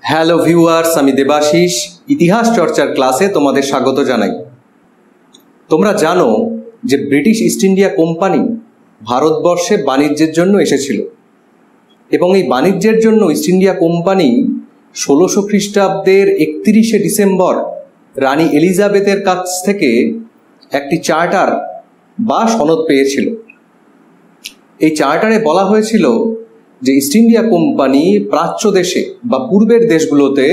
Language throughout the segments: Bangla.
হ্যালো ভিউয়ার্স, আমি দেবাশিস ইতিহাস চর্চার ক্লাসে তোমাদের স্বাগত জানাই। তোমরা জানো যে ব্রিটিশ ইস্ট ইন্ডিয়া কোম্পানি ভারতবর্ষে বাণিজ্যের জন্য এসেছিল এবং এই বাণিজ্যের জন্য ইস্ট ইন্ডিয়া কোম্পানি 1600 খ্রিস্টাব্দের 31শে ডিসেম্বর রানী এলিজাবেথের কাছ থেকে একটি চার্টার বা সনদ পেয়েছিল। এই চার্টারে বলা হয়েছিল যে ইস্ট ইন্ডিয়া কোম্পানি প্রাচ্য দেশে বা পূর্বের দেশগুলোতে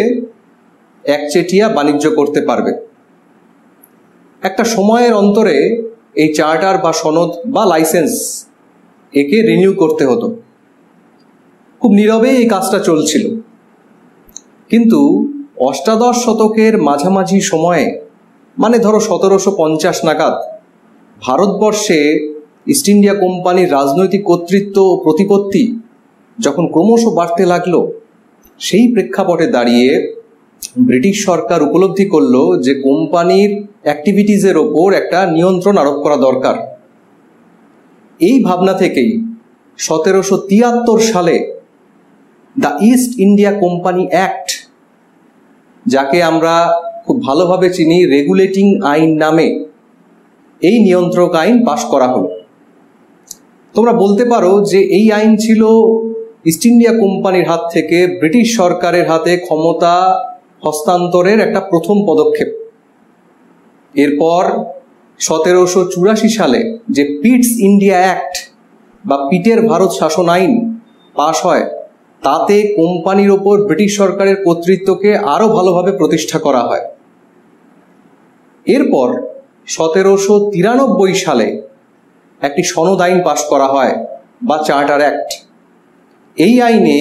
একচেটিয়া বাণিজ্য করতে পারবে। একটা সময়ের অন্তরে এই চার্টার বা সনদ বা লাইসেন্স একে রিনিউ করতে হতো। খুব নীরবে এই কাজটা চলছিল, কিন্তু অষ্টাদশ শতকের মাঝামাঝি সময়ে, মানে ধরো 1750 নাগাদ, ভারতবর্ষে ইস্ট ইন্ডিয়া কোম্পানির রাজনৈতিক কর্তৃত্ব ও প্রতিপত্তি যখন ক্রমশ বাড়তে লাগলো, সেই প্রেক্ষাপটে দাঁড়িয়ে ব্রিটিশ সরকার উপলব্ধি করলো যে কোম্পানির অ্যাক্টিভিটিসের ওপর একটা নিয়ন্ত্রণ আরোপ করা দরকার। এই ভাবনা থেকেই 1773 সালে the east India company act, যাকে আমরা খুব ভালোভাবে চিনি রেগুলেটিং আইন নামে, এই নিয়ন্ত্রক আইন পাশ করা হলো। তোমরা বলতে পারো যে এই আইন ছিল ইস্ট ইন্ডিয়া কোম্পানির হাত থেকে ব্রিটিশ সরকারের হাতে ক্ষমতা হস্তান্তরের একটা প্রথম পদক্ষেপ। এরপর 1784 সালে যে পিটস ইন্ডিয়া অ্যাক্ট বা পিটের ভারত শাসন আইন পাশ হয়, তাতে কোম্পানির ওপর ব্রিটিশ সরকারের কর্তৃত্বকে আরও ভালোভাবে প্রতিষ্ঠা করা হয়। এরপর 1793 সালে একটি সনদ আইন পাশ করা হয় বা চার্টার অ্যাক্ট। এই আইনে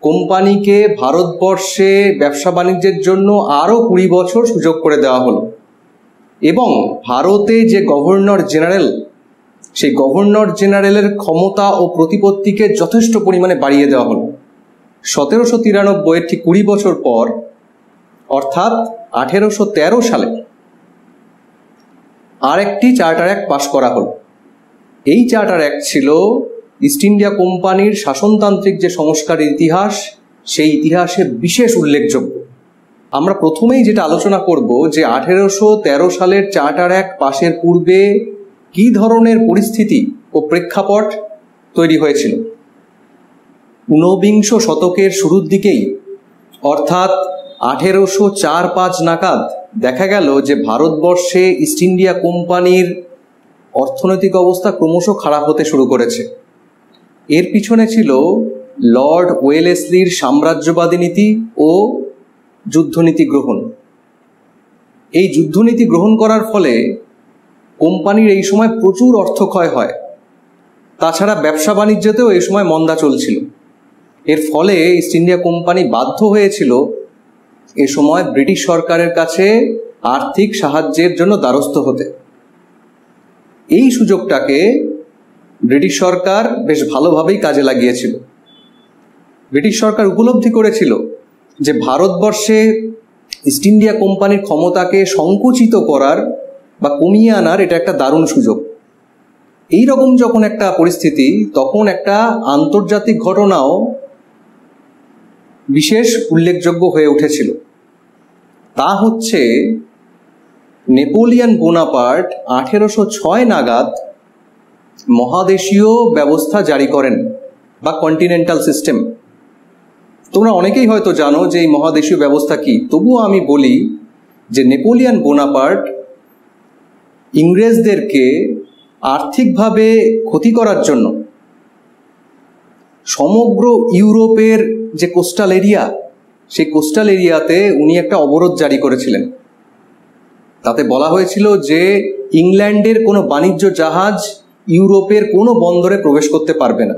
কোম্পানিকে ভারতবর্ষে ব্যবসা বাণিজ্যের জন্য আরও 20 বছর সুযোগ করে দেওয়া হলো এবং ভারতে যে গভর্নর জেনারেল, সেই গভর্নর জেনারেলের ক্ষমতা ও প্রতিপত্তিকে যথেষ্ট পরিমাণে বাড়িয়ে দেওয়া হলো। 1793 ঠিক 20 বছর পর, অর্থাৎ 1813 সালে আরেকটি চার্টার অ্যাক্ট পাশ করা হলো। এই চার্টার অ্যাক্ট ছিল ইস্ট ইন্ডিয়া কোম্পানির শাসনতান্ত্রিক যে সংস্কারের ইতিহাস, সেই ইতিহাসে বিশেষ উল্লেখযোগ্য। আমরা প্রথমেই যেটা আলোচনা করব যে 1813 সালের চার্টার অ্যাক্ট পাশের পূর্বে কী ধরনের পরিস্থিতি ও প্রেক্ষাপট তৈরি হয়েছিল। ঊনবিংশ শতকের শুরুর দিকেই, অর্থাৎ 1804-5 নাগাদ, দেখা গেল যে ভারতবর্ষে ইস্ট ইন্ডিয়া কোম্পানির অর্থনৈতিক অবস্থা ক্রমশ খারাপ হতে শুরু করেছে। এর পিছনে ছিল লর্ড ওয়েলেসলির সাম্রাজ্যবাদী নীতি ও যুদ্ধনীতি গ্রহণ। এই যুদ্ধনীতি গ্রহণ করার ফলে কোম্পানির এই সময় প্রচুর অর্থক্ষয় হয়। তাছাড়া ব্যবসা বাণিজ্যতেও এই সময় মন্দা চলছিল। এর ফলে ইস্ট ইন্ডিয়া কোম্পানি বাধ্য হয়েছিল এ সময় ব্রিটিশ সরকারের কাছে আর্থিক সাহায্যের জন্য দ্বারস্থ হতে। এই সুযোগটাকে ব্রিটিশ সরকার বেশ ভালোভাবেই কাজে লাগিয়েছিল। ব্রিটিশ সরকার উপলব্ধি করেছিল যে ভারতবর্ষে ইস্ট ইন্ডিয়া কোম্পানির ক্ষমতাকে সংকুচিত করার বা কমিয়ে আনার এটা একটা দারুণ সুযোগ। এই রকম যখন একটা পরিস্থিতি, তখন একটা আন্তর্জাতিক ঘটনাও বিশেষ উল্লেখযোগ্য হয়ে উঠেছিল। তা হচ্ছে নেপোলিয়ন বোনাপার্ট 1806 নাগাদ মহাদেশীয় ব্যবস্থা জারি করেন বা কন্টিনেন্টাল সিস্টেম। তোমরা অনেকেই হয়তো জানো যে এই মহাদেশীয় ব্যবস্থা কি, তবুও আমি বলি যে নেপোলিয়ন বোনাপার্ট ইংরেজদেরকে আর্থিকভাবে ক্ষতি করার জন্য সমগ্র ইউরোপের যে কোস্টাল এরিয়া, সেই কোস্টাল এরিয়াতে উনি একটা অবরোধ জারি করেছিলেন। তাতে বলা হয়েছিল যে ইংল্যান্ডের কোনো বাণিজ্য জাহাজ ইউরোপের কোনো বন্দরে প্রবেশ করতে পারবে না।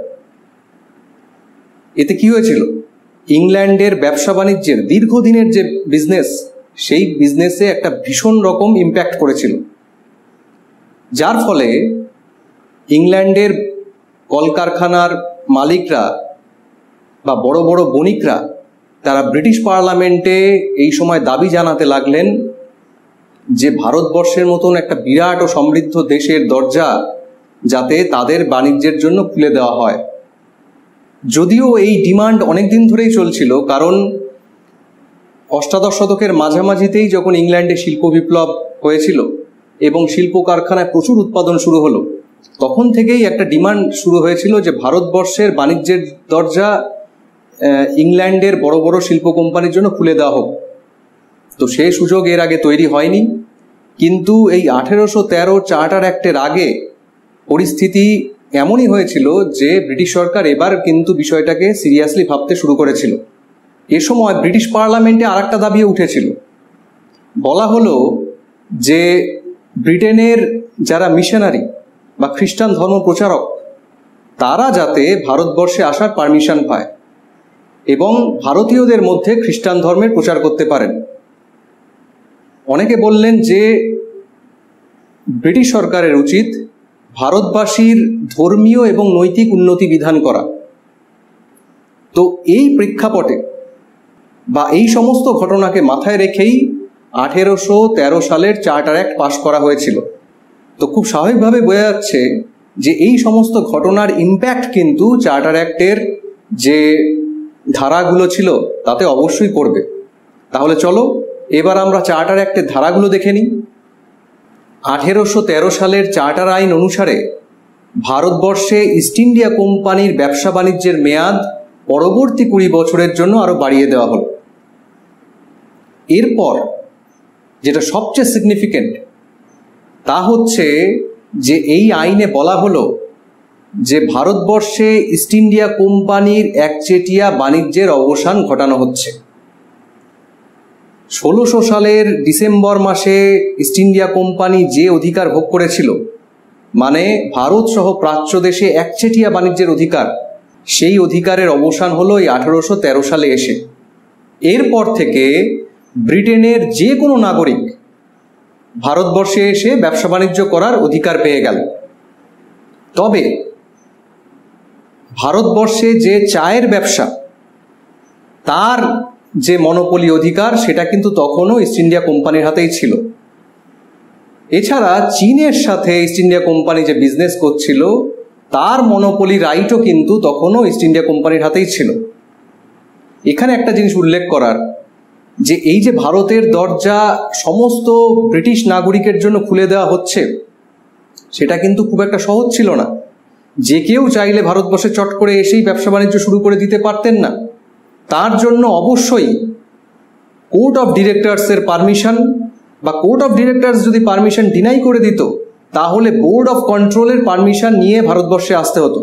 এতে কি হয়েছিল, ইংল্যান্ডের ব্যবসা বাণিজ্যের দীর্ঘদিনের যে বিজনেস, সেই বিজনেসে একটা ভীষণ রকম ইম্প্যাক্ট করেছিল, যার ফলে ইংল্যান্ডের কলকারখানার মালিকরা বা বড় বড় বণিকরা, তারা ব্রিটিশ পার্লামেন্টে এই সময় দাবি জানাতে লাগলেন যে ভারতবর্ষের মতন একটা বিরাট ও সমৃদ্ধ দেশের দরজা যাতে তাদের বাণিজ্যের জন্য খুলে দেওয়া হয়। যদিও এই ডিমান্ড অনেক দিন ধরেই চলছিল, কারণ অষ্টাদশ শতকের মাঝামাঝিতেই যখন ইংল্যান্ডে শিল্প বিপ্লব হয়েছিল এবং শিল্প কারখানায় প্রচুর উৎপাদন শুরু হলো, তখন থেকেই একটা ডিমান্ড শুরু হয়েছিল যে ভারতবর্ষের বাণিজ্যের দরজা ইংল্যান্ডের বড় বড় শিল্প কোম্পানির জন্য খুলে দেওয়া হোক। তো সেই সুযোগ এর আগে তৈরি হয়নি, কিন্তু এই 1813 চার্টার অ্যাক্টের আগে পরিস্থিতি এমনই হয়েছিল যে ব্রিটিশ সরকার এবার কিন্তু বিষয়টাকে সিরিয়াসলি ভাবতে শুরু করেছিল। এ সময় ব্রিটিশ পার্লামেন্টে আর একটা দাবিও উঠেছিল। বলা হলো যে ব্রিটেনের যারা মিশনারি বা খ্রিস্টান ধর্ম প্রচারক, তারা যাতে ভারতবর্ষে আসার পারমিশন পায় এবং ভারতীয়দের মধ্যে খ্রিস্টান ধর্মের প্রচার করতে পারেন। অনেকে বললেন যে ব্রিটিশ সরকারের উচিত ভারতবাসীর ধর্মীয় এবং নৈতিক উন্নতি বিধান করা। তো এই প্রেক্ষাপটে বা এই সমস্ত ঘটনাকে মাথায় রেখেই 1813 সালের চার্টার অ্যাক্ট পাশ করা হয়েছিল। তো খুব স্বাভাবিকভাবে বোঝা যাচ্ছে যে এই সমস্ত ঘটনার ইম্প্যাক্ট কিন্তু চার্টার অ্যাক্টের যে ধারাগুলো ছিল তাতে অবশ্যই পড়বে। তাহলে চলো এবার আমরা চার্টার অ্যাক্টের ধারাগুলো দেখে নিই। 1813 সালের চার্টার আইন অনুসারে ভারতবর্ষে ইস্ট ইন্ডিয়া কোম্পানির ব্যবসা বাণিজ্যের মেয়াদ পরবর্তী 20 বছরের জন্য আরও বাড়িয়ে দেওয়া হলো। এরপর যেটা সবচেয়ে সিগনিফিক্যান্ট তা হচ্ছে যে এই আইনে বলা হলো যে ভারতবর্ষে ইস্ট ইন্ডিয়া কোম্পানির একচেটিয়া বাণিজ্যের অবসান ঘটানো হচ্ছে। 1600 সালের ডিসেম্বর মাসে ইস্ট ইন্ডিয়া কোম্পানি যে অধিকার ভোগ করেছিল, মানে ভারত সহ প্রাচ্য দেশে একচেটিয়া বাণিজ্যের অধিকার, সেই অধিকারের অবসান হলো এই 1813 সালে এসে। এরপর থেকে ব্রিটেনের যে কোনো নাগরিক ভারতবর্ষে এসে ব্যবসা বাণিজ্য করার অধিকার পেয়ে গেল। তবে ভারতবর্ষে যে চায়ের ব্যবসা, তার যে মনোপলি অধিকার সেটা কিন্তু তখনও ইস্ট ইন্ডিয়া কোম্পানির হাতেই ছিল। এছাড়া চীনের সাথে ইস্ট ইন্ডিয়া কোম্পানি যে বিজনেস করছিল তার মনোপলি রাইটও কিন্তু তখনও ইস্ট ইন্ডিয়া কোম্পানির হাতেই ছিল। এখানে একটা জিনিস উল্লেখ করার, যে এই যে ভারতের দরজা সমস্ত ব্রিটিশ নাগরিকের জন্য খুলে দেওয়া হচ্ছে, সেটা কিন্তু খুব একটা সহজ ছিল না। যে কেউ চাইলে ভারতবর্ষে চট করে এসেই ব্যবসা বাণিজ্য শুরু করে দিতে পারতেন না। তার জন্য অবশ্যই কোর্ট অফ ডিরেক্টরসের পারমিশন, বা কোর্ট অফ ডিরেক্টরস যদি পারমিশন ডিনাই করে দিত তাহলে বোর্ড অফ কন্ট্রোলের পারমিশন নিয়ে ভারতবর্ষে আসতে হতো।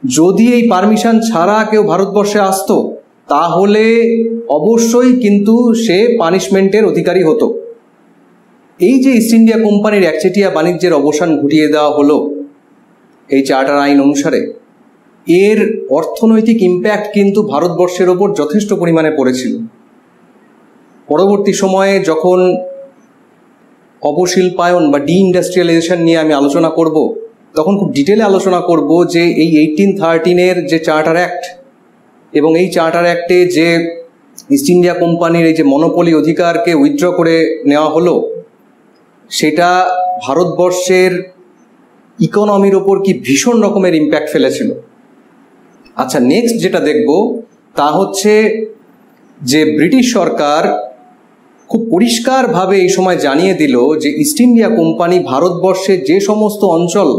যদি এই পারমিশন ছাড়া কেউ ভারতবর্ষে আসতো তাহলে অবশ্যই কিন্তু সে পানিশমেন্টের অধিকারী হতো। এই যে ইস্ট ইন্ডিয়া কোম্পানির একচেটিয়া বাণিজ্যের অবসান ঘটিয়ে দেওয়া হলো এই চার্টার আইন অনুসারে, এর অর্থনৈতিক ইম্প্যাক্ট কিন্তু ভারতবর্ষের ওপর যথেষ্ট পরিমাণে পড়েছিল। পরবর্তী সময়ে যখন অবশিল্পায়ন বা ডিইন্ডাস্ট্রিয়ালাইজেশন নিয়ে আমি আলোচনা করব, তখন খুব ডিটেলে আলোচনা করব যে এই 1813 যে চার্টার অ্যাক্ট এবং এই চার্টার অ্যাক্টে যে ইস্ট ইন্ডিয়া কোম্পানির এই যে মনোপলি অধিকারকে উইথড্র করে নেওয়া হলো, সেটা ভারতবর্ষের ইকোনমির ওপর কি ভীষণ রকমের ইম্প্যাক্ট ফেলেছিল। আচ্ছা, নেক্সট যেটা দেখব তা হচ্ছে যে ব্রিটিশ সরকার খুব পরিষ্কারভাবে এই সময় জানিয়ে দিল যে ইস্ট ইন্ডিয়া কোম্পানি ভারতবর্ষে যে সমস্ত অঞ্চল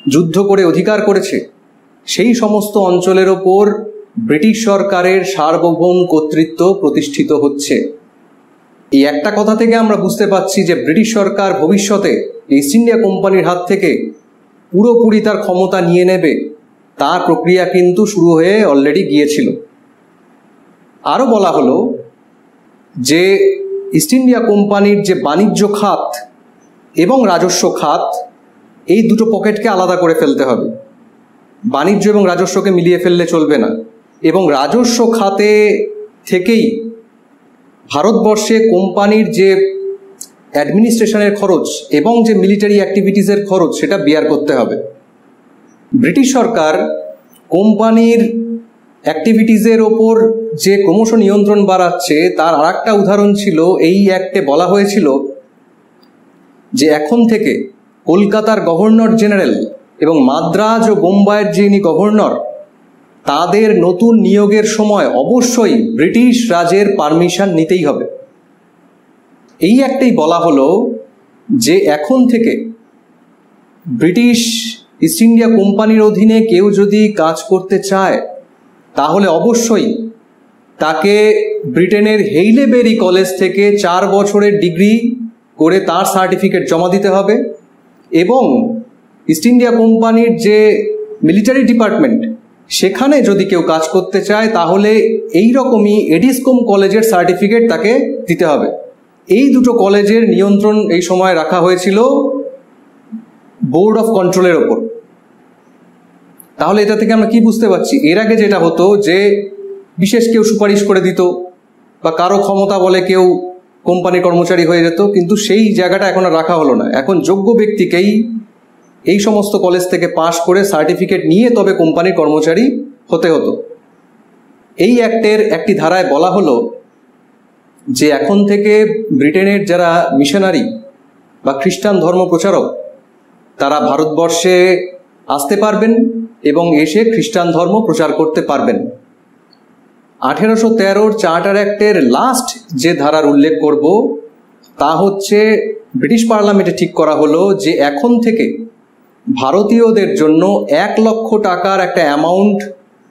যুদ্ধ করে অধিকার করেছে সেই সমস্ত অঞ্চলের ওপর ব্রিটিশ সরকারের সার্বভৌম কর্তৃত্ব প্রতিষ্ঠিত হচ্ছে। এই একটা কথা থেকে আমরা বুঝতে পারছি যে ব্রিটিশ সরকার ভবিষ্যতে ইস্ট ইন্ডিয়া কোম্পানির হাত থেকে পুরোপুরি তার ক্ষমতা নিয়ে নেবে, তার প্রক্রিয়া কিন্তু শুরু হয়ে অলরেডি গিয়েছিল। আরও বলা হলো যে ইস্ট ইন্ডিয়া কোম্পানির যে বাণিজ্য খাত এবং রাজস্ব খাত, এই দুটো পকেটকে আলাদা করে ফেলতে হবে। বাণিজ্য এবং রাজস্বকে মিলিয়ে ফেললে চলবে না। এবং রাজস্ব খাতে থেকেই ভারতবর্ষে কোম্পানির যে অ্যাডমিনিস্ট্রেশনের খরচ এবং যে মিলিটারি অ্যাক্টিভিটিসের খরচ সেটা বিয়ার করতে হবে। ব্রিটিশ সরকার কোম্পানির অ্যাক্টিভিটিসের ওপর যে ক্রমশ নিয়ন্ত্রণ বাড়াচ্ছে তার আর একটা উদাহরণ ছিল, এই অ্যাক্টে বলা হয়েছিল যে এখন থেকে কলকাতার গভর্নর জেনারেল এবং মাদ্রাজ ও বোম্বাইয়ের যিনি গভর্নর, তাদের নতুন নিয়োগের সময় অবশ্যই ব্রিটিশ রাজের পারমিশন নিতেই হবে। এই একটাই বলা হলো যে এখন থেকে ব্রিটিশ ইস্ট ইন্ডিয়া কোম্পানির অধীনে কেউ যদি কাজ করতে চায় তাহলে অবশ্যই তাকে ব্রিটেনের হেইলেবেরি কলেজ থেকে 4 বছরের ডিগ্রি করে তার সার্টিফিকেট জমা দিতে হবে, এবং ইস্ট ইন্ডিয়া কোম্পানির যে মিলিটারি ডিপার্টমেন্ট সেখানে যদি কেউ কাজ করতে চায় তাহলে এই রকমই এডিসকম কলেজের সার্টিফিকেট তাকে দিতে হবে। এই দুটো কলেজের নিয়ন্ত্রণ এই সময় রাখা হয়েছিল বোর্ড অফ কন্ট্রোলের ওপর। তাহলে এটা থেকে আমরা কি বুঝতে পারছি, এর আগে যেটা হতো যে বিশেষ কেউ সুপারিশ করে দিত বা কারো ক্ষমতা বলে কেউ কোম্পানির কর্মচারী হয়ে যেত, কিন্তু সেই জায়গাটা এখন আর রাখা হলো না। এখন যোগ্য ব্যক্তিকেই এই সমস্ত কলেজ থেকে পাশ করে সার্টিফিকেট নিয়ে তবে কোম্পানির কর্মচারী হতে হতো। এই অ্যাক্টের একটি ধারায় বলা হলো যে এখন থেকে ব্রিটেনের যারা মিশনারি বা খ্রিস্টান ধর্ম প্রচারক তারা ভারতবর্ষে আসতে পারবেন এবং এসে খ্রিস্টান ধর্ম প্রচার করতে পারবেন। 1813 চার্টার অ্যাক্টের লাস্ট যে ধারার উল্লেখ করব তা হচ্ছে ব্রিটিশ পার্লামেন্টে ঠিক করা হলো যে এখন থেকে ভারতীয়দের জন্য 1 লক্ষ টাকার একটা অ্যামাউন্ট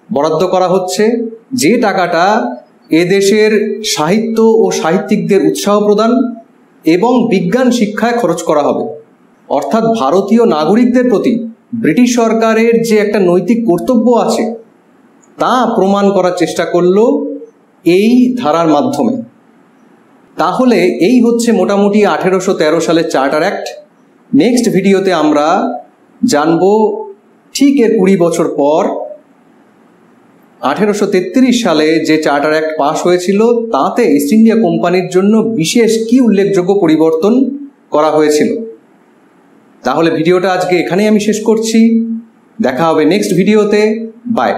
বরাদ্দ করা হচ্ছে, যে টাকাটা এদেশের সাহিত্য ও সাহিত্যিকদের উৎসাহ প্রদান এবং বিজ্ঞান শিক্ষায় খরচ করা হবে। অর্থাৎ ভারতীয় নাগরিকদের প্রতি ব্রিটিশ সরকারের যে একটা নৈতিক কর্তব্য আছে তা প্রমাণ করার চেষ্টা করলো এই ধারার মাধ্যমে। তাহলে এই হচ্ছে মোটামুটি 1813 সালের চার্টার অ্যাক্ট। নেক্সট ভিডিওতে আমরা জানবো ঠিক এর 20 বছর পর 1833 সালে যে চার্টার অ্যাক্ট পাস হয়েছিল তাতে ইস্ট ইন্ডিয়া কোম্পানির জন্য বিশেষ কি উল্লেখযোগ্য পরিবর্তন করা হয়েছিল। তাহলে ভিডিওটা আজকে এখানেই আমি শেষ করছি। দেখা হবে নেক্সট ভিডিওতে। বাই।